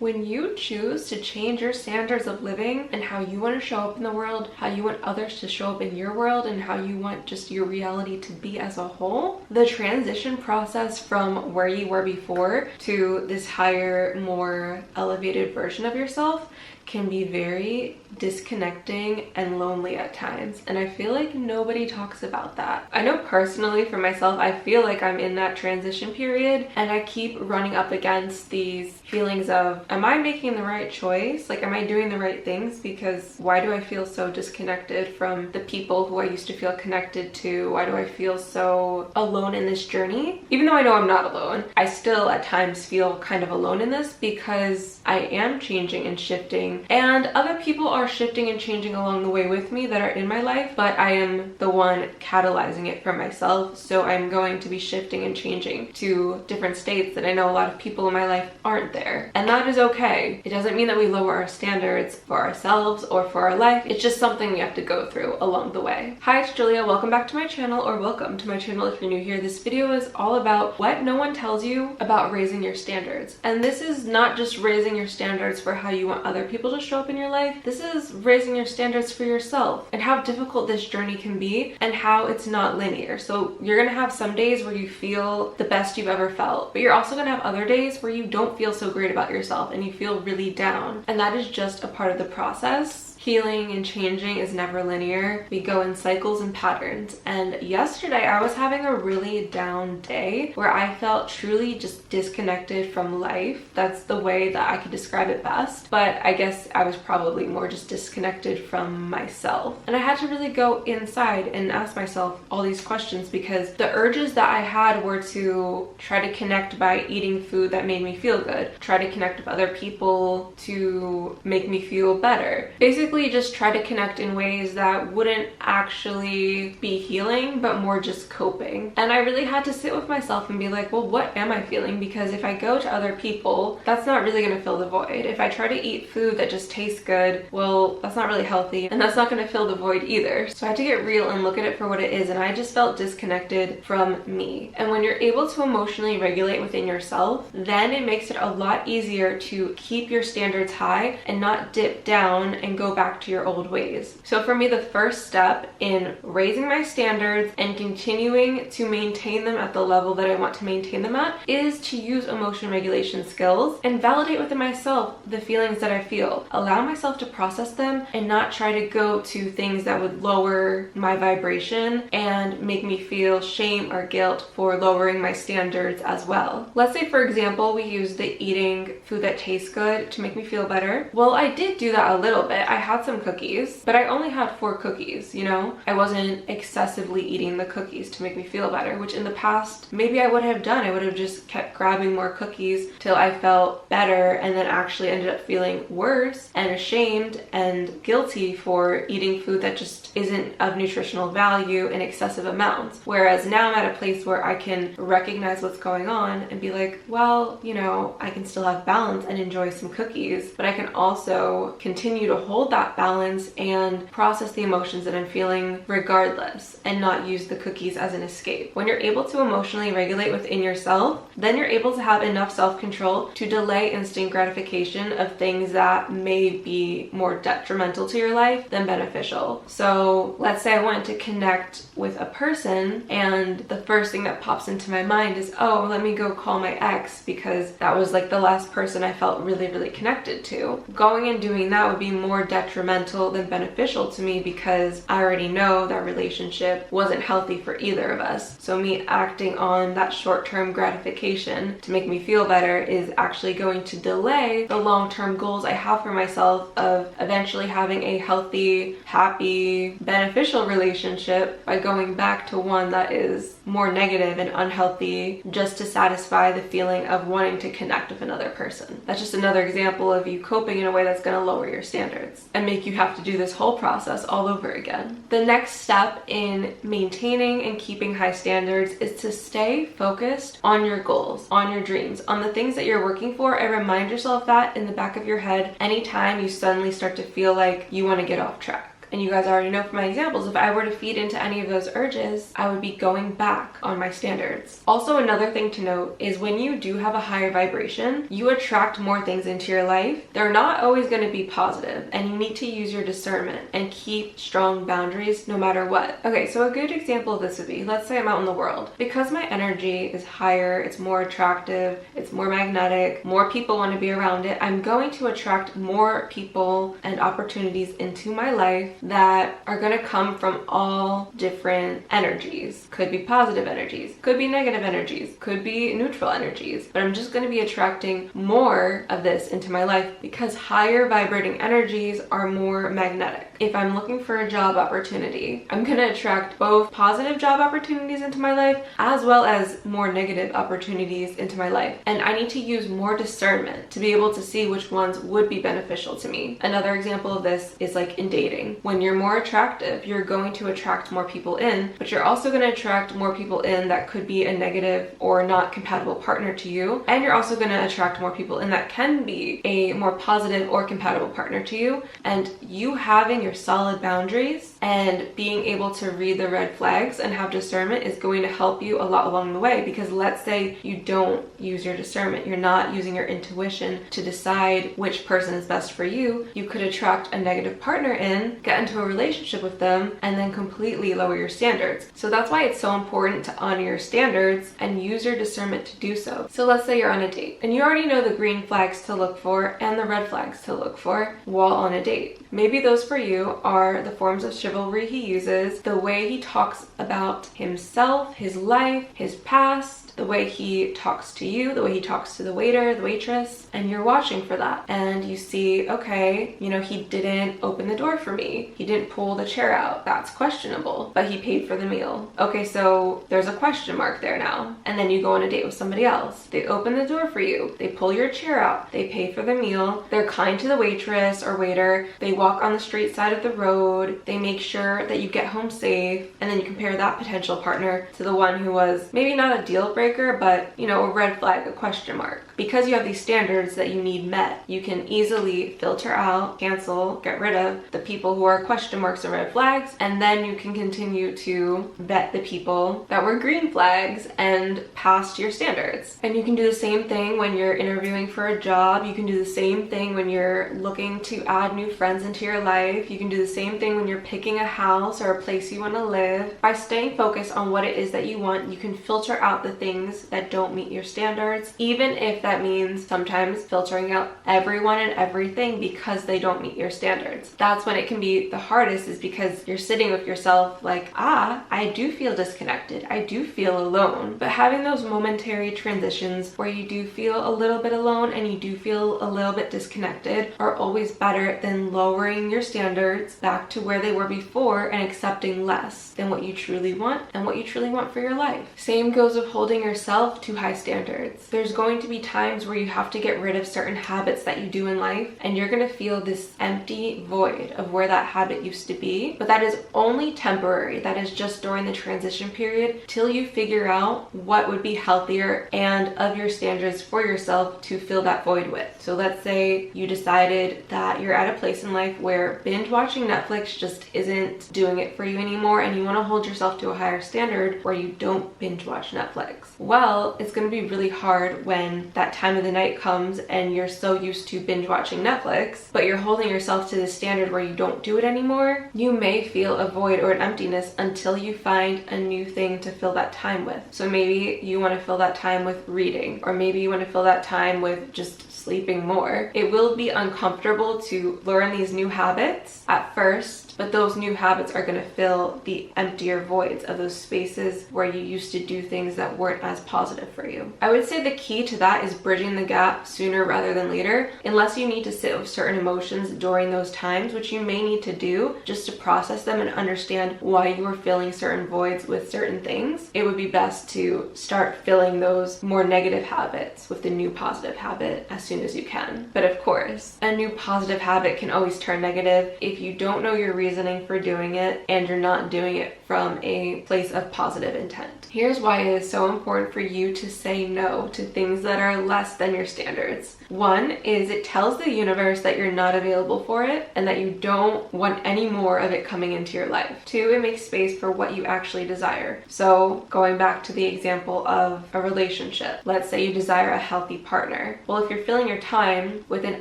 When you choose to change your standards of living and how you want to show up in the world, how you want others to show up in your world, and how you want just your reality to be as a whole, the transition process from where you were before to this higher, more elevated version of yourself can be very disconnecting and lonely at times, and I feel like nobody talks about that. I know personally for myself, I feel like I'm in that transition period, and I keep running up against these feelings of, am I making the right choice? Like, am I doing the right things? Because why do I feel so disconnected from the people who I used to feel connected to? Why do I feel so alone in this journey? Even though I know I'm not alone, I still at times feel kind of alone in this because I am changing and shifting, and other people are shifting and changing along the way with me that are in my life, but I am the one catalyzing it for myself. So I'm going to be shifting and changing to different states that I know a lot of people in my life aren't there. And that is okay. It doesn't mean that we lower our standards for ourselves or for our life. It's just something we have to go through along the way. Hi, it's Julia. Welcome back to my channel, or welcome to my channel if you're new here. This video is all about what no one tells you about raising your standards. And this is not just raising your standards for how you want other people to show up in your life. This is raising your standards for yourself and how difficult this journey can be and how it's not linear. So you're gonna have some days where you feel the best you've ever felt, but you're also gonna have other days where you don't feel so great about yourself and you feel really down. And that is just a part of the process. Healing and changing is never linear. We go in cycles and patterns. And yesterday I was having a really down day where I felt truly just disconnected from life. That's the way that I could describe it best. But I guess I was probably more just disconnected from myself. And I had to really go inside and ask myself all these questions, because the urges that I had were to try to connect by eating food that made me feel good, try to connect with other people to make me feel better. Basically, just try to connect in ways that wouldn't actually be healing, but more just coping. And I really had to sit with myself and be like, well, what am I feeling? Because if I go to other people, that's not really going to fill the void. If I try to eat food that just tastes good, well, that's not really healthy, and that's not going to fill the void either. So I had to get real and look at it for what it is, and I just felt disconnected from me. And when you're able to emotionally regulate within yourself, then it makes it a lot easier to keep your standards high and not dip down and go back to your old ways. So for me, the first step in raising my standards and continuing to maintain them at the level that I want to maintain them at is to use emotion regulation skills and validate within myself the feelings that I feel. Allow myself to process them and not try to go to things that would lower my vibration and make me feel shame or guilt for lowering my standards as well. Let's say, for example, we use the eating food that tastes good to make me feel better. Well, I did do that a little bit. I had some cookies, but I only had 4 cookies, you know? I wasn't excessively eating the cookies to make me feel better, which in the past, maybe I would have done. I would have just kept grabbing more cookies till I felt better, and then actually ended up feeling worse and ashamed and guilty for eating food that just isn't of nutritional value in excessive amounts. Whereas now I'm at a place where I can recognize what's going on and be like, well, you know, I can still have balance and enjoy some cookies, but I can also continue to hold that balance and process the emotions that I'm feeling regardless, and not use the cookies as an escape. When you're able to emotionally regulate within yourself, then you're able to have enough self-control to delay instant gratification of things that may be more detrimental to your life than beneficial. So let's say I wanted to connect with a person, and the first thing that pops into my mind is, oh, let me go call my ex because that was like the last person I felt really, really connected to. Going and doing that would be more detrimental than beneficial to me, because I already know that relationship wasn't healthy for either of us. So me acting on that short-term gratification to make me feel better is actually going to delay the long-term goals I have for myself of eventually having a healthy, happy, beneficial relationship by going back to one that is more negative and unhealthy just to satisfy the feeling of wanting to connect with another person. That's just another example of you coping in a way that's going to lower your standards and make you have to do this whole process all over again. The next step in maintaining and keeping high standards is to stay focused on your goals, on your dreams, on the things that you're working for, and remind yourself that in the back of your head anytime you suddenly start to feel like you want to get off track. And you guys already know from my examples, if I were to feed into any of those urges, I would be going back on my standards. Also, another thing to note is when you do have a higher vibration, you attract more things into your life. They're not always going to be positive, and you need to use your discernment and keep strong boundaries no matter what. Okay, so a good example of this would be, let's say I'm out in the world. Because my energy is higher, it's more attractive, it's more magnetic, more people want to be around it, I'm going to attract more people and opportunities into my life that are going to come from all different energies. Could be positive energies, could be negative energies, could be neutral energies, but I'm just going to be attracting more of this into my life because higher vibrating energies are more magnetic. If I'm looking for a job opportunity, I'm going to attract both positive job opportunities into my life as well as more negative opportunities into my life. And I need to use more discernment to be able to see which ones would be beneficial to me. Another example of this is like in dating. When you're more attractive, you're going to attract more people in, but you're also going to attract more people in that could be a negative or not compatible partner to you. And you're also going to attract more people in that can be a more positive or compatible partner to you. And you having your solid boundaries and being able to read the red flags and have discernment is going to help you a lot along the way. Because let's say you don't use your discernment, you're not using your intuition to decide which person is best for you, you could attract a negative partner in, get into a relationship with them, and then completely lower your standards. So that's why it's so important to honor your standards and use your discernment to do so. So let's say you're on a date and you already know the green flags to look for and the red flags to look for while on a date. Maybe those for you are the forms of chivalry he uses, the way he talks about himself, his life, his past, the way he talks to you, the way he talks to the waiter, the waitress, and you're watching for that. And you see, okay, he didn't open the door for me. He didn't pull the chair out. That's questionable, but he paid for the meal. Okay, so there's a question mark there now. And then you go on a date with somebody else. They open the door for you. They pull your chair out. They pay for the meal. They're kind to the waitress or waiter. They walk on the straight side of the road. They make sure that you get home safe. And then you compare that potential partner to the one who was maybe not a deal breaker, but a red flag, a question mark. Because you have these standards that you need met, you can easily filter out, cancel, get rid of the people who are question marks or red flags, and then you can continue to vet the people that were green flags and pass your standards. And you can do the same thing when you're interviewing for a job. You can do the same thing when you're looking to add new friends into your life. You can do the same thing when you're picking a house or a place you want to live. By staying focused on what it is that you want, you can filter out the things that don't meet your standards, even if that means sometimes filtering out everyone and everything because they don't meet your standards. That's when it can be the hardest, is because you're sitting with yourself like, I do feel disconnected. I do feel alone. But having those momentary transitions where you do feel a little bit alone and you do feel a little bit disconnected are always better than lowering your standards back to where they were before and accepting less than what you truly want and what you truly want for your life. Same goes with holding yourself to high standards. There's going to be times where you have to get rid of certain habits that you do in life, and you're going to feel this empty void of where that habit used to be. But that is only temporary. That is just during the transition period till you figure out what would be healthier and of your standards for yourself to fill that void with. So let's say you decided that you're at a place in life where binge watching Netflix just isn't doing it for you anymore, and you want to hold yourself to a higher standard where you don't binge watch Netflix. Well, it's going to be really hard when that time of the night comes and you're so used to binge watching Netflix, but you're holding yourself to this standard where you don't do it anymore. You may feel a void or an emptiness until you find a new thing to fill that time with. So maybe you want to fill that time with reading, or maybe you want to fill that time with just sleeping more. It will be uncomfortable to learn these new habits at first, but those new habits are going to fill the emptier voids of those spaces where you used to do things that weren't as positive for you. I would say the key to that is bridging the gap sooner rather than later, unless you need to sit with certain emotions during those times, which you may need to do just to process them and understand why you are filling certain voids with certain things. It would be best to start filling those more negative habits with the new positive habit as soon soon as you can. But of course, a new positive habit can always turn negative if you don't know your reasoning for doing it and you're not doing it from a place of positive intent. Here's why it is so important for you to say no to things that are less than your standards. One is it tells the universe that you're not available for it and that you don't want any more of it coming into your life. Two, it makes space for what you actually desire. So going back to the example of a relationship, let's say you desire a healthy partner. Well, if you're filling your time with an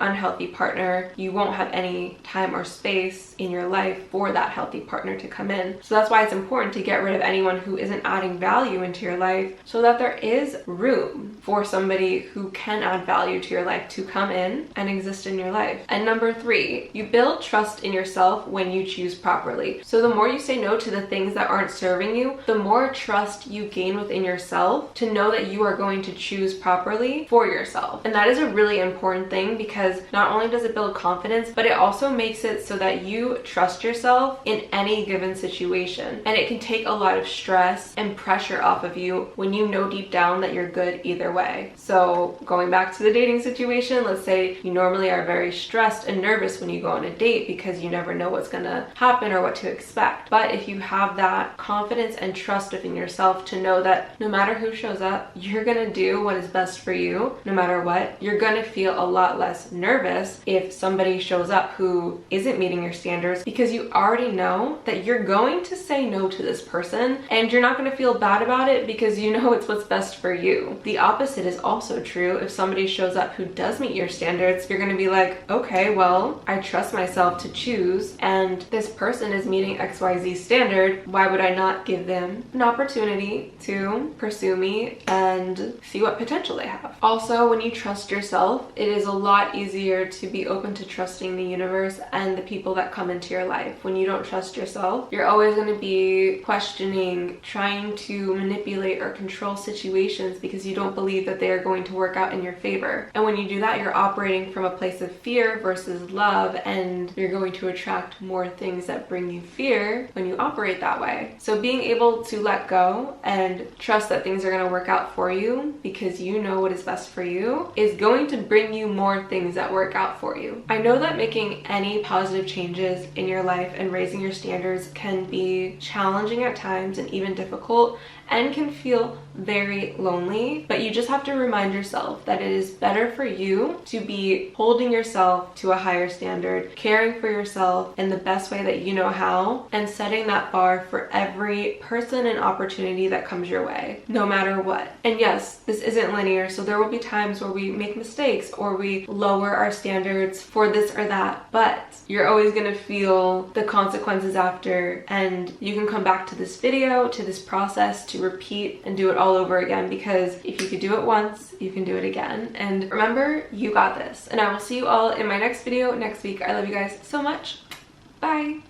unhealthy partner, you won't have any time or space in your life for that healthy partner to come in. So that's why it's important to get rid of anyone who isn't adding value into your life so that there is room for somebody who can add value to your life to come in and exist in your life. And number three, you build trust in yourself when you choose properly. So the more you say no to the things that aren't serving you, the more trust you gain within yourself to know that you are going to choose properly for yourself. And that is a really important thing because not only does it build confidence, but it also makes it so that you trust yourself in any given situation. And it can take a lot of stress and pressure off of you when you know deep down that you're good either way. So going back to the dating situation, let's say you normally are very stressed and nervous when you go on a date because you never know what's gonna happen or what to expect. But if you have that confidence and trust within yourself to know that no matter who shows up, you're gonna do what is best for you, no matter what, you're gonna feel a lot less nervous if somebody shows up who isn't meeting your standards because you already know that you're going to say no to this person and you're not gonna feel bad about it because you know it's what's best for you. The opposite is also true. If somebody shows up who does meet your standards, you're gonna be like, okay, well, I trust myself to choose and this person is meeting XYZ standard. Why would I not give them an opportunity to pursue me and see what potential they have? Also, when you trust yourself, it is a lot easier to be open to trusting the universe and the people that come into your life. When you don't trust yourself, you're always going to be questioning, trying to manipulate or control situations because you don't believe that they are going to work out in your favor. And when you do that, you're operating from a place of fear versus love, and you're going to attract more things that bring you fear when you operate that way. So being able to let go and trust that things are going to work out for you because you know what is best for you is going to bring you more things that work out for you. I know that making any positive changes in your life and raising your standards can be challenging at times and even difficult and can feel very lonely, but you just have to remind yourself that it is better for you to be holding yourself to a higher standard, caring for yourself in the best way that you know how, and setting that bar for every person and opportunity that comes your way, no matter what. And yes, this isn't linear, so there will be times where we make mistakes or we lower our standards for this or that, but you're always gonna feel the consequences after, and you can come back to this video, to this process, to repeat and do it all over again, because if you could do it once, you can do it again. And remember, you got this. And I will see you all in my next video next week. I love you guys so much. Bye.